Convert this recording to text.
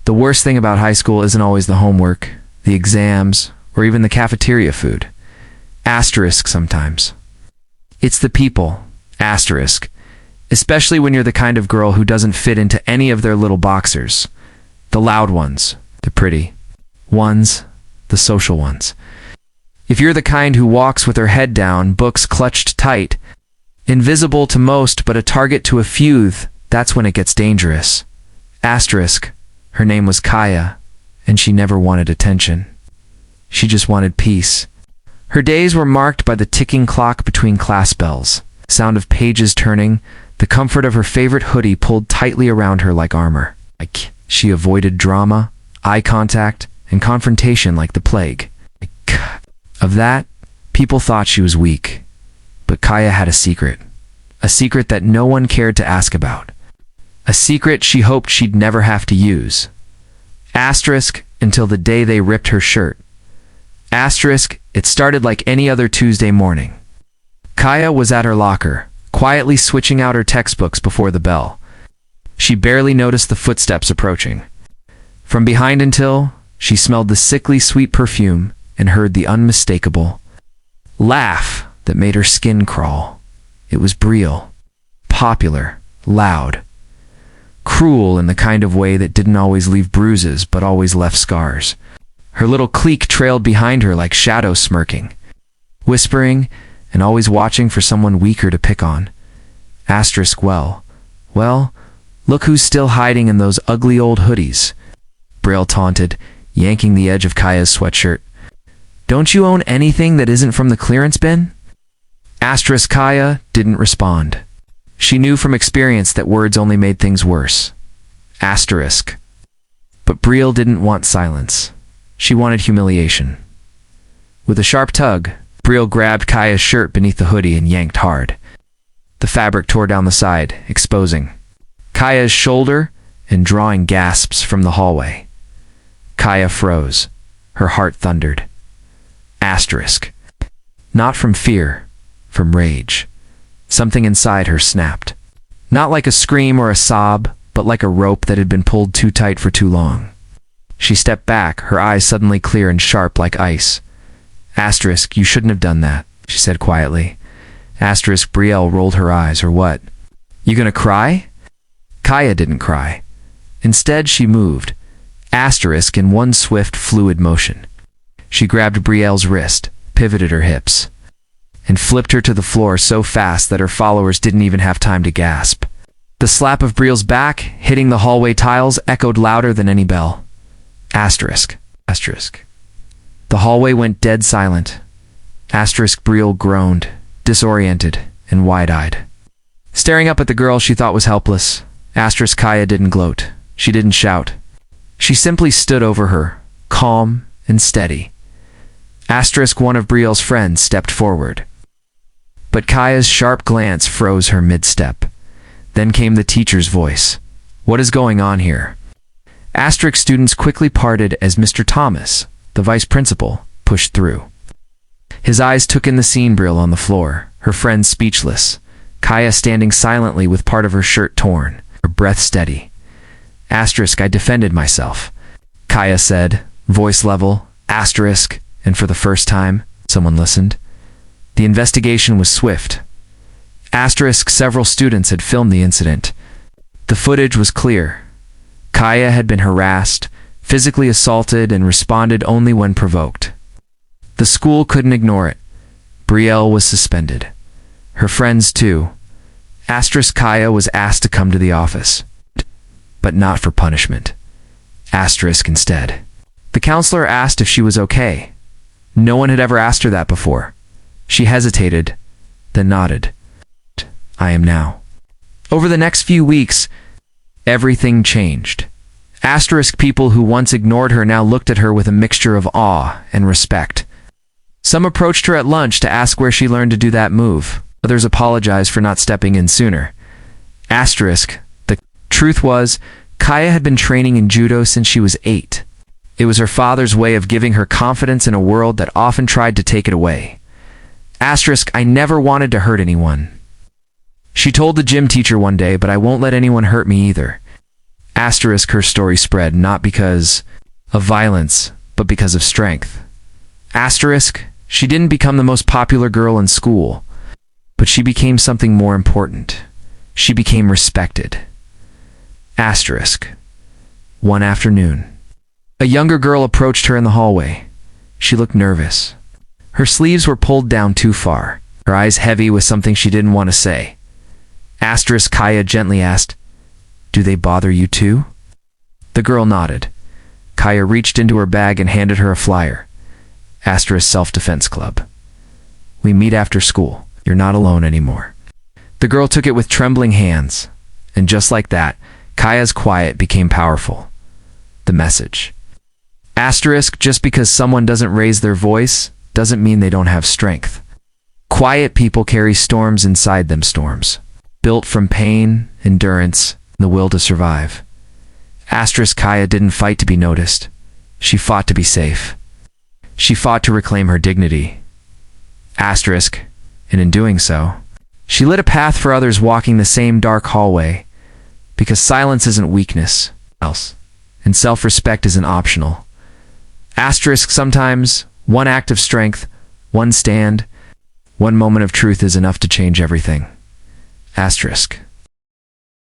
The worst thing about high school isn't always the homework, the exams, or even the cafeteria food. Asterisk sometimes. It's the people. Asterisk. Especially when you're the kind of girl who doesn't fit into any of their little boxers. The loud ones, the pretty ones, the social ones. If you're the kind who walks with her head down, books clutched tight, invisible to most but a target to a few, that's when it gets dangerous. Asterisk. Her name was Kaya, and she never wanted attention. She just wanted peace. Her days were marked by the ticking clock between class bells, sound of pages turning, the comfort of her favorite hoodie pulled tightly around her like armor. She avoided drama, eye contact, and confrontation like the plague. Of that, people thought she was weak. But Kaya had a secret that no one cared to ask about. A secret she hoped she'd never have to use. Asterisk, until the day they ripped her shirt. Asterisk, it started like any other Tuesday morning. Kaya was at her locker, quietly switching out her textbooks before the bell. She barely noticed the footsteps approaching. From behind until, she smelled the sickly sweet perfume and heard the unmistakable laugh that made her skin crawl. It was Brielle. Popular, loud, cruel in the kind of way that didn't always leave bruises but always left scars. Her little clique trailed behind her like shadows smirking, whispering, and always watching for someone weaker to pick on. Asterisk, well, look who's still hiding in those ugly old hoodies, Brielle taunted, yanking the edge of Kaya's sweatshirt. Don't you own anything that isn't from the clearance bin? Asterisk. Kaya didn't respond. She knew from experience that words only made things worse. Asterisk. But Brielle didn't want silence. She wanted humiliation. With a sharp tug, Brielle grabbed Kaya's shirt beneath the hoodie and yanked hard. The fabric tore down the side, exposing Kaya's shoulder and drawing gasps from the hallway. Kaya froze. Her heart thundered. Asterisk. Not from fear, from rage. Something inside her snapped. Not like a scream or a sob, but like a rope that had been pulled too tight for too long. She stepped back, her eyes suddenly clear and sharp like ice. Asterisk, you shouldn't have done that, she said quietly. Asterisk. Brielle rolled her eyes, or what? You gonna cry? Kaya didn't cry. Instead, she moved. Asterisk in one swift, fluid motion. She grabbed Brielle's wrist, pivoted her hips, and flipped her to the floor so fast that her followers didn't even have time to gasp. The slap of Brielle's back, hitting the hallway tiles, echoed louder than any bell. Asterisk. Asterisk. The hallway went dead silent. Asterisk. Brielle groaned, disoriented and wide-eyed, staring up at the girl she thought was helpless. Asterisk. Kaya didn't gloat. She didn't shout. She simply stood over her, calm and steady. Asterisk. One of Brielle's friends stepped forward. But Kaya's sharp glance froze her mid-step. Then came the teacher's voice. What is going on here? Asterisk. Students quickly parted as Mr. Thomas, the vice principal, pushed through. His eyes took in the scene. Brielle on the floor, her friends speechless. Kaya standing silently with part of her shirt torn, her breath steady. Asterisk. I defended myself, Kaya said, voice level. Asterisk. And for the first time, someone listened. The investigation was swift. Asterisk. Several students had filmed the incident. The footage was clear. Kaya had been harassed, physically assaulted, and responded only when provoked. The school couldn't ignore it. Brielle was suspended. Her friends too. Asterisk. Kaya was asked to come to the office, but not for punishment. Asterisk. Instead, the counselor asked if she was okay. No one had ever asked her that before. She hesitated, then nodded. I am now. Over the next few weeks, everything changed. Asterisk. People who once ignored her now looked at her with a mixture of awe and respect. Some approached her at lunch to ask where she learned to do that move. Others apologized for not stepping in sooner. Asterisk. The truth was, Kaya had been training in judo since she was 8. It was her father's way of giving her confidence in a world that often tried to take it away. Asterisk. I never wanted to hurt anyone, she told the gym teacher one day, but I won't let anyone hurt me either. Asterisk, her story spread not because of violence, but because of strength. Asterisk, she didn't become the most popular girl in school, but she became something more important. She became respected. Asterisk. One afternoon, a younger girl approached her in the hallway. She looked nervous. Her sleeves were pulled down too far, her eyes heavy with something she didn't want to say. Asterisk, Kaya gently asked, "Do they bother you too?" The girl nodded. Kaya reached into her bag and handed her a flyer. Asterisk, Self-Defense Club. "We meet after school. You're not alone anymore." The girl took it with trembling hands, and just like that, Kaya's quiet became powerful. The message. Asterisk, just because someone doesn't raise their voice doesn't mean they don't have strength. Quiet people carry storms inside them, storms built from pain, endurance, and the will to survive. Asterisk, Kaya didn't fight to be noticed. She fought to be safe. She fought to reclaim her dignity. Asterisk, and in doing so, she lit a path for others walking the same dark hallway, because silence isn't weakness, and self-respect isn't optional. Asterisk, sometimes one act of strength, one stand, one moment of truth is enough to change everything. Asterisk.